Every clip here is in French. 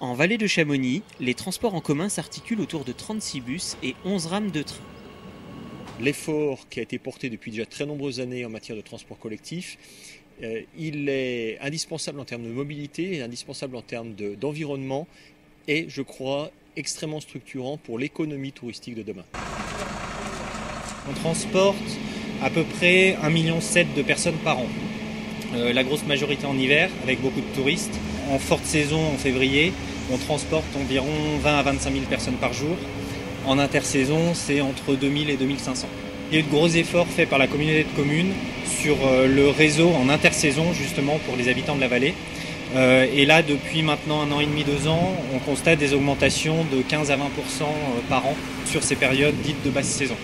En vallée de Chamonix, les transports en commun s'articulent autour de 36 bus et 11 rames de train. L'effort qui a été porté depuis déjà très nombreuses années en matière de transport collectif, il est indispensable en termes de mobilité et indispensable en termes d'environnement et, je crois, extrêmement structurant pour l'économie touristique de demain. On transporte à peu près 1,7 million de personnes par an. La grosse majorité en hiver, avec beaucoup de touristes. En forte saison, en février, on transporte environ 20 à 25 000 personnes par jour. En intersaison, c'est entre 2000 et 2500. Il y a eu de gros efforts faits par la communauté de communes sur le réseau en intersaison, justement pour les habitants de la vallée. Et là, depuis maintenant 1 an et demi, 2 ans, on constate des augmentations de 15 à 20% par an sur ces périodes dites de basse saison.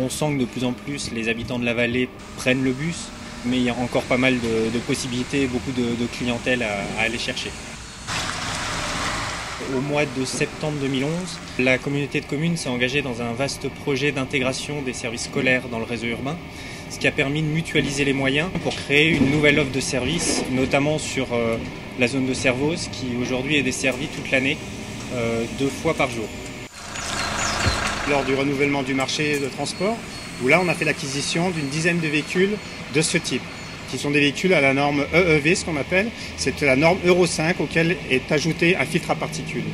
On sent que de plus en plus les habitants de la vallée prennent le bus, mais il y a encore pas mal de possibilités, beaucoup de clientèle à aller chercher. Au mois de septembre 2011, la communauté de communes s'est engagée dans un vaste projet d'intégration des services scolaires dans le réseau urbain, ce qui a permis de mutualiser les moyens pour créer une nouvelle offre de services, notamment sur la zone de Servoz, qui aujourd'hui est desservie toute l'année, 2 fois par jour. Lors du renouvellement du marché de transport, où là on a fait l'acquisition d'une dizaine de véhicules de ce type, qui sont des véhicules à la norme EEV, ce qu'on appelle, c'est la norme Euro 5 auquel est ajouté un filtre à particules.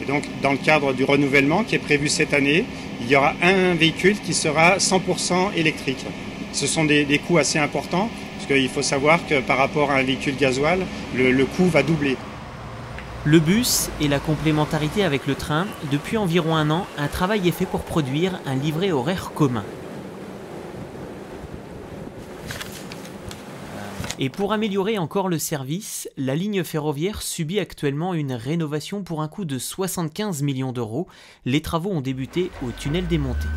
Et donc dans le cadre du renouvellement qui est prévu cette année, il y aura un véhicule qui sera 100% électrique. Ce sont des coûts assez importants, parce qu'il faut savoir que par rapport à un véhicule gasoil, le coût va doubler. Le bus et la complémentarité avec le train, depuis environ 1 an, un travail est fait pour produire un livret horaire commun. Et pour améliorer encore le service, la ligne ferroviaire subit actuellement une rénovation pour un coût de 75 millions d'euros. Les travaux ont débuté au tunnel des Montées.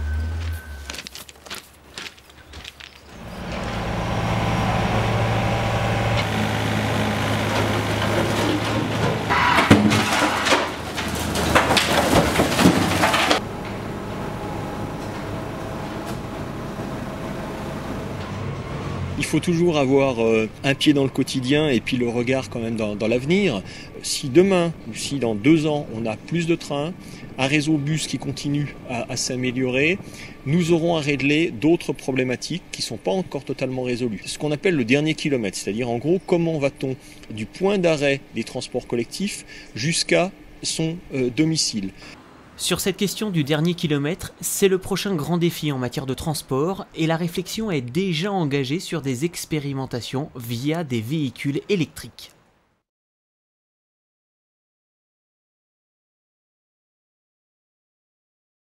Il faut toujours avoir un pied dans le quotidien et puis le regard quand même dans l'avenir. Si demain ou si dans 2 ans on a plus de trains, un réseau bus qui continue à s'améliorer, nous aurons à régler d'autres problématiques qui ne sont pas encore totalement résolues. Ce qu'on appelle le dernier kilomètre, c'est-à-dire en gros comment va-t-on du point d'arrêt des transports collectifs jusqu'à son domicile. Sur cette question du dernier kilomètre, c'est le prochain grand défi en matière de transport et la réflexion est déjà engagée sur des expérimentations via des véhicules électriques.